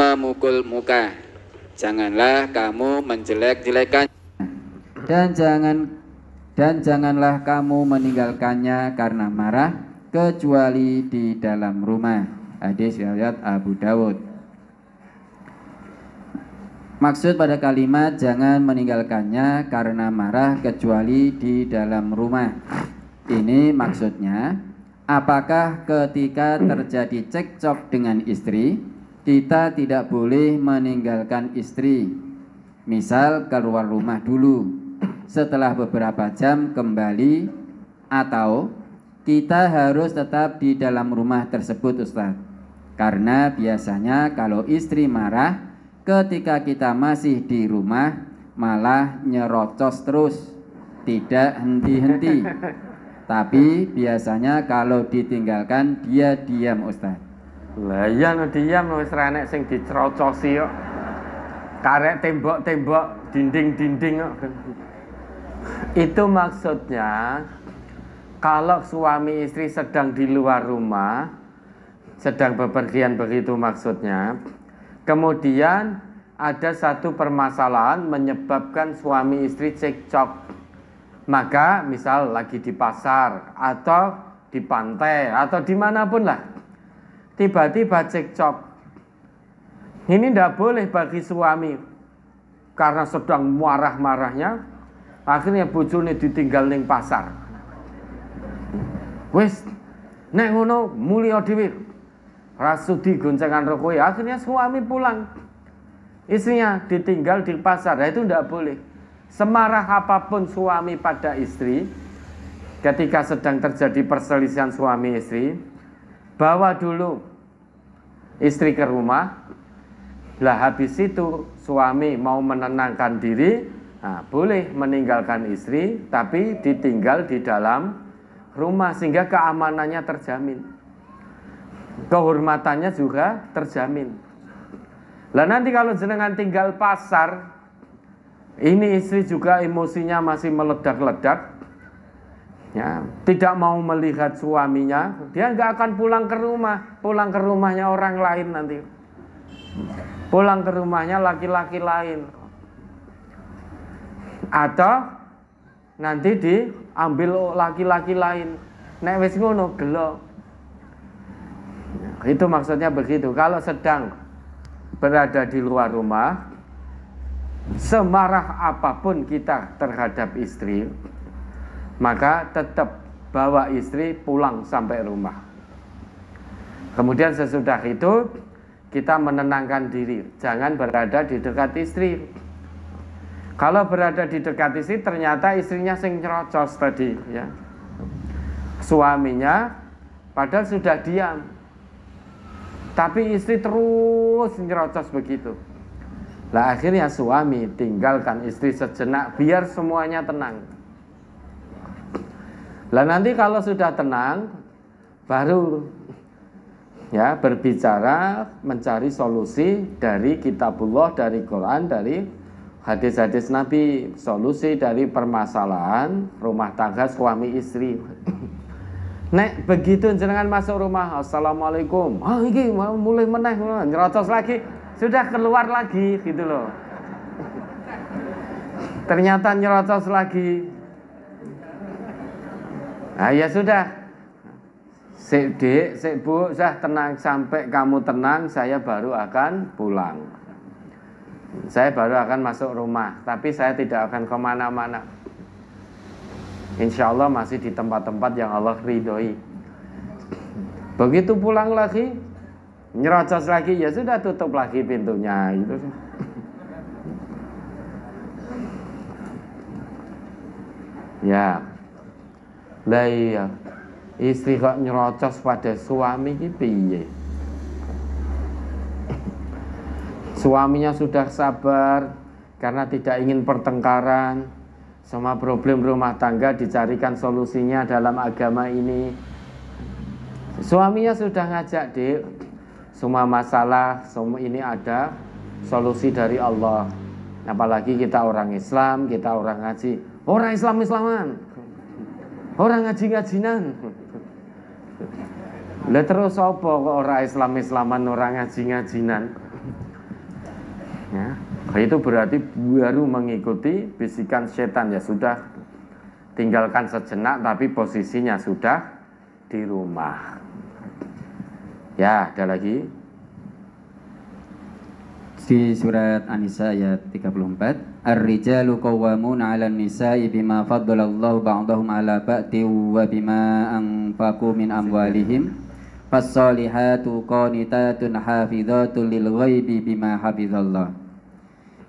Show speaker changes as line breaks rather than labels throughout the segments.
memukul muka. Janganlah kamu menjelek-jelekan, dan janganlah kamu meninggalkannya karena marah, kecuali di dalam rumah. Hadis riwayat Abu Dawud. Maksud pada kalimat jangan meninggalkannya karena marah kecuali di dalam rumah, ini maksudnya apakah ketika terjadi cekcok dengan istri, kita tidak boleh meninggalkan istri, misal keluar rumah dulu, setelah beberapa jam kembali, atau kita harus tetap di dalam rumah tersebut, Ustaz? Karena biasanya kalau istri marah ketika kita masih di rumah malah nyerocos terus, tidak henti-henti. Tapi biasanya kalau ditinggalkan dia diam, Ustaz.
Lah iya no diam, wis ra enek sing dicerocosi kok. Karek tembok-tembok, dinding-dinding kok. Itu maksudnya kalau suami istri sedang di luar rumah, sedang bepergian, begitu maksudnya. Kemudian ada satu permasalahan menyebabkan suami istri cekcok. Maka misal lagi di pasar atau di pantai atau dimanapun lah, tiba-tiba cekcok. Ini tidak boleh bagi suami, karena sedang marah-marahnya, akhirnya bojone ditinggal ning pasar. Wis nek ngono mulya dhewe. Rasudi goncengan roh kowe, akhirnya suami pulang, istrinya ditinggal di pasar. Nah, itu tidak boleh. Semarah apapun suami pada istri, ketika sedang terjadi perselisihan suami istri, bawa dulu istri ke rumah. Lah habis itu suami mau menenangkan diri, nah, boleh meninggalkan istri, tapi ditinggal di dalam rumah sehingga keamanannya terjamin, kehormatannya juga terjamin. Lah nanti kalau jenengan tinggal pasar, ini istri juga emosinya masih meledak-ledak, ya, tidak mau melihat suaminya, dia nggak akan pulang ke rumah, pulang ke rumahnya orang lain nanti, pulang ke rumahnya laki-laki lain, atau nanti diambil laki-laki lain. Nek wis ngono gelo. Itu maksudnya begitu. Kalau sedang berada di luar rumah, semarah apapun kita terhadap istri, maka tetap bawa istri pulang sampai rumah. Kemudian sesudah itu kita menenangkan diri, jangan berada di dekat istri. Kalau berada di dekat istri ternyata istrinya sing nyerocos tadi, ya, suaminya padahal sudah diam, tapi istri terus nyerocos begitu. Lah akhirnya suami tinggalkan istri sejenak biar semuanya tenang. Lah nanti kalau sudah tenang, baru ya berbicara, mencari solusi dari kitabullah, dari Quran, dari hadis-hadis Nabi, solusi dari permasalahan rumah tangga suami istri. Nek begitu jenengan masuk rumah, assalamualaikum, iki mulai meneh, nyerocos lagi, sudah keluar lagi gitu loh. Ternyata nyerocos lagi. Nah ya sudah, sik Dik, sik Bu, sudah tenang, sampai kamu tenang saya baru akan pulang. Saya baru akan masuk rumah, tapi saya tidak akan kemana-mana. Insya Allah masih di tempat-tempat yang Allah ridhoi. Begitu pulang lagi, nyerocos lagi, ya sudah tutup lagi pintunya gitu. Ya, lah iya, istri kok nyerocos pada suami iki piye? Suaminya sudah sabar karena tidak ingin pertengkaran. Semua problem rumah tangga dicarikan solusinya dalam agama ini. Suaminya sudah ngajak, Dik, semua masalah, semua ini ada solusi dari Allah. Apalagi kita orang Islam, kita orang ngaji. Orang Islam-Islaman, orang ngaji-ngajinan. Lah terus apa kok orang Islam-Islaman, orang ngaji-ngajinan? Ya, itu berarti baru mengikuti bisikan setan, ya sudah, tinggalkan sejenak tapi posisinya sudah di rumah. Ya, ada lagi
di surat An-Nisa ayat 34, Ar-rijalu qawwamuna 'alan nisa'i bima faddalallahu ba'dahum 'ala ba'din wa bima anfaqu min amwalihim fas-solihatu qanitatun hafizatun lil ghaibi bima hafizallah.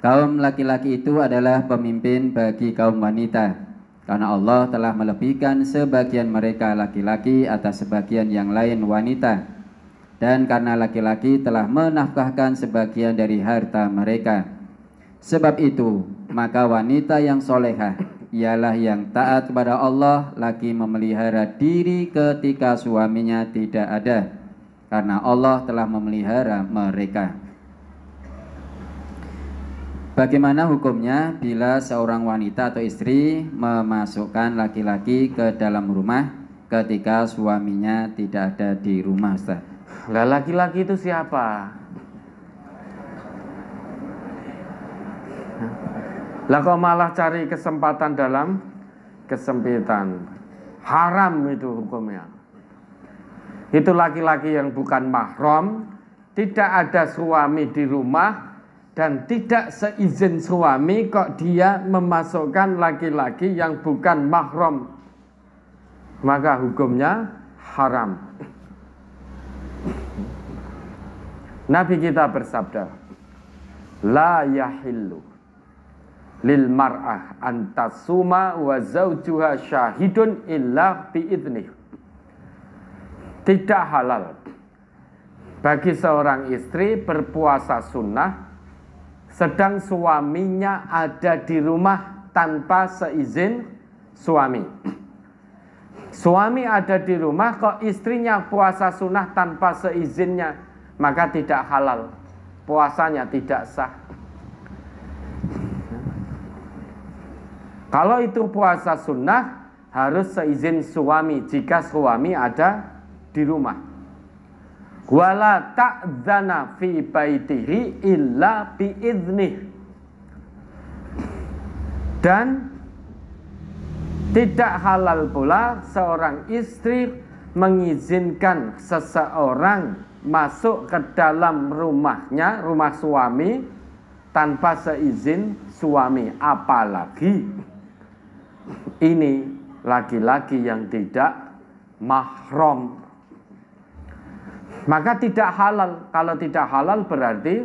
Kaum laki-laki itu adalah pemimpin bagi kaum wanita, karena Allah telah melebihkan sebagian mereka laki-laki atas sebagian yang lain wanita, dan karena laki-laki telah menafkahkan sebagian dari harta mereka. Sebab itu, maka wanita yang solehah ialah yang taat kepada Allah, lagi memelihara diri ketika suaminya tidak ada, karena Allah telah memelihara mereka. Bagaimana hukumnya bila seorang wanita atau istri memasukkan laki-laki ke dalam rumah ketika suaminya tidak ada di rumah, Ustaz?
Lah, laki-laki itu siapa? Lah kok malah cari kesempatan dalam kesempitan? Haram itu hukumnya. Itu laki-laki yang bukan mahram, tidak ada suami di rumah, dan tidak seizin suami kok dia memasukkan laki-laki yang bukan mahram, maka hukumnya haram. Nabi kita bersabda, la yahillu lil mar'ah antasuma wa zawjuha syahidun illa biidnih. Tidak halal bagi seorang istri berpuasa sunnah sedang suaminya ada di rumah tanpa seizin suami. Suami ada di rumah kok istrinya puasa sunnah tanpa seizinnya, maka tidak halal, puasanya tidak sah. Kalau itu puasa sunnah harus seizin suami jika suami ada di rumah. Wala ta'dzana fi baitihi illa biiznih. Dan tidak halal pula seorang istri mengizinkan seseorang masuk ke dalam rumahnya, rumah suami, tanpa seizin suami, apalagi ini laki-laki yang tidak mahram. Maka tidak halal. Kalau tidak halal berarti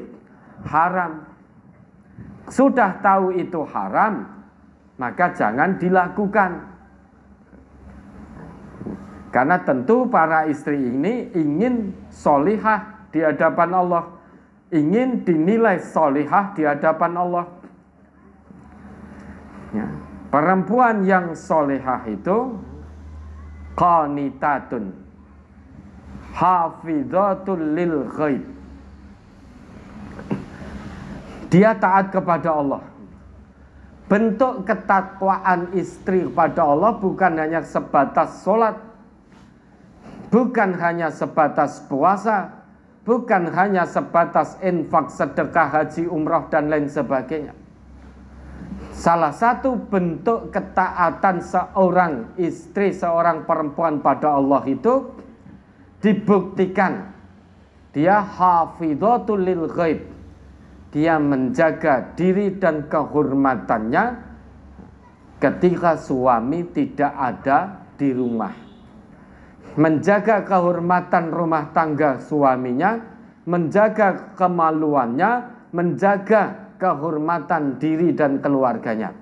haram. Sudah tahu itu haram, maka jangan dilakukan. Karena tentu para istri ini ingin solihah di hadapan Allah, ingin dinilai solihah di hadapan Allah. Ya. Perempuan yang solihah itu qanitatun hafidhatul lil ghaib. Dia taat kepada Allah. Bentuk ketakwaan istri kepada Allah bukan hanya sebatas sholat, bukan hanya sebatas puasa, bukan hanya sebatas infak, sedekah, haji, umrah, dan lain sebagainya. Salah satu bentuk ketaatan seorang istri, seorang perempuan pada Allah itu dibuktikan dia hafidhatul lil ghaib. Dia menjaga diri dan kehormatannya ketika suami tidak ada di rumah. Menjaga kehormatan rumah tangga suaminya, menjaga kemaluannya, menjaga kehormatan diri dan keluarganya.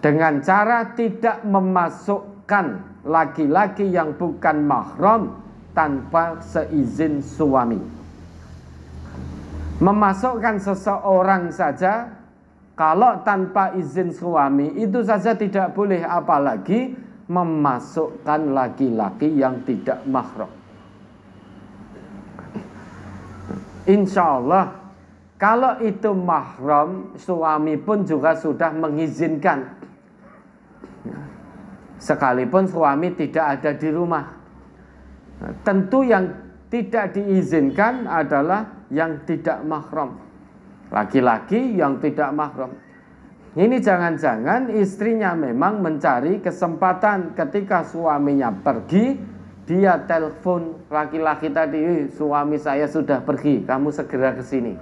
Dengan cara tidak memasukkan laki-laki yang bukan mahram tanpa seizin suami. Memasukkan seseorang saja kalau tanpa izin suami itu saja tidak boleh, apalagi memasukkan laki-laki yang tidak mahram. Insya Allah kalau itu mahram, suami pun juga sudah mengizinkan, sekalipun suami tidak ada di rumah. Tentu yang tidak diizinkan adalah yang tidak mahram. laki-laki yang tidak mahram. Ini jangan-jangan istrinya memang mencari kesempatan ketika suaminya pergi, dia telepon laki-laki tadi, suami saya sudah pergi, kamu segera ke sini.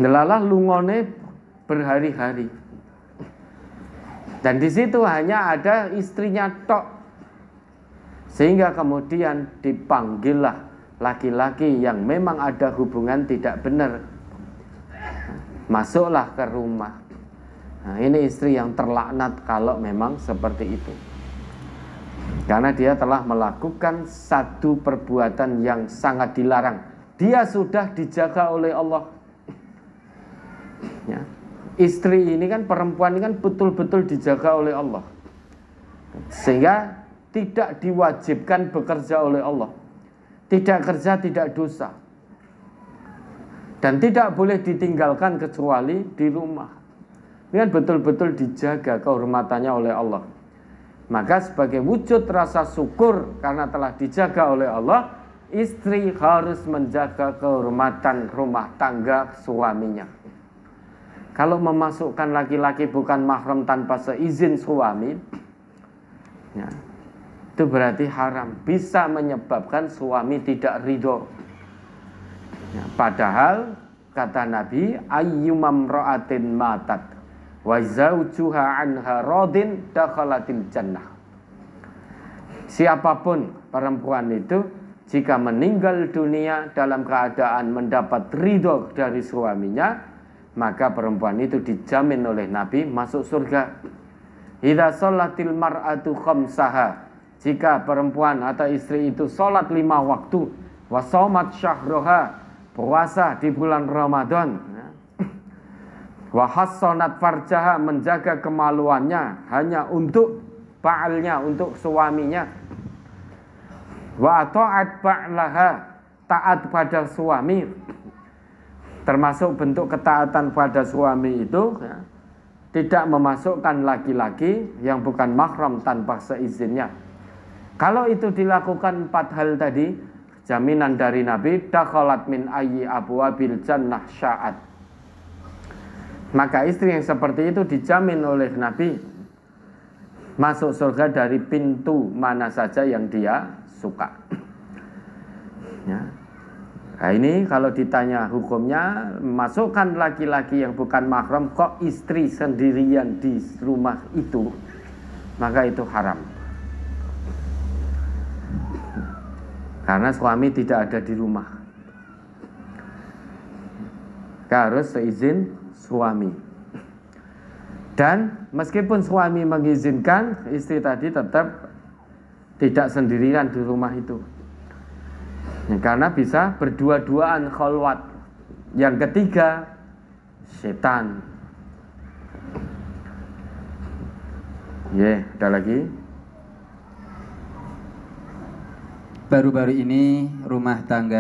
Nelalah lungone berhari-hari. Dan di situ hanya ada istrinya tok. Sehingga kemudian dipanggillah laki-laki yang memang ada hubungan tidak benar. Masuklah ke rumah. Nah, ini istri yang terlaknat kalau memang seperti itu. Karena dia telah melakukan satu perbuatan yang sangat dilarang. Dia sudah dijaga oleh Allah. Ya. Istri ini kan, perempuan ini kan betul-betul dijaga oleh Allah. Sehingga tidak diwajibkan bekerja oleh Allah. Tidak kerja, tidak dosa. Dan tidak boleh ditinggalkan kecuali di rumah. Ini kan betul-betul dijaga kehormatannya oleh Allah. Maka sebagai wujud rasa syukur karena telah dijaga oleh Allah, istri harus menjaga kehormatan rumah tangga suaminya. Kalau memasukkan laki-laki bukan mahram tanpa seizin suami, ya, itu berarti haram. Bisa menyebabkan suami tidak ridho. Ya, padahal kata Nabi, ayyumam ra'atin matat wa zawjuha anha radin dakhalatil jannah. Siapapun perempuan itu jika meninggal dunia dalam keadaan mendapat ridho dari suaminya, maka perempuan itu dijamin oleh Nabi masuk surga. Idza sholatil mar'atu khamsaha, jika perempuan atau istri itu sholat 5 waktu, wa shaumat syahroha, puasa di bulan Ramadan, wa hassonat farjaha, menjaga kemaluannya hanya untuk ba'alnya, untuk suaminya, wa ta'at ba'laha, taat pada suami. Termasuk bentuk ketaatan pada suami itu, ya, tidak memasukkan laki-laki yang bukan mahram tanpa seizinnya. Kalau itu dilakukan 4 hal tadi, jaminan dari Nabi, dakhalat min ayyi abwabil jannah sya'at. Maka istri yang seperti itu dijamin oleh Nabi masuk surga dari pintu mana saja yang dia suka. Ya. Nah, ini kalau ditanya hukumnya, masukkan laki-laki yang bukan mahram kok istri sendirian di rumah itu, maka itu haram. Karena suami tidak ada di rumah. Harus seizin suami. Dan meskipun suami mengizinkan, istri tadi tetap tidak sendirian di rumah itu. Karena bisa berdua-duaan khalwat. Yang ketiga, setan. Ada lagi.
Baru-baru ini rumah tangga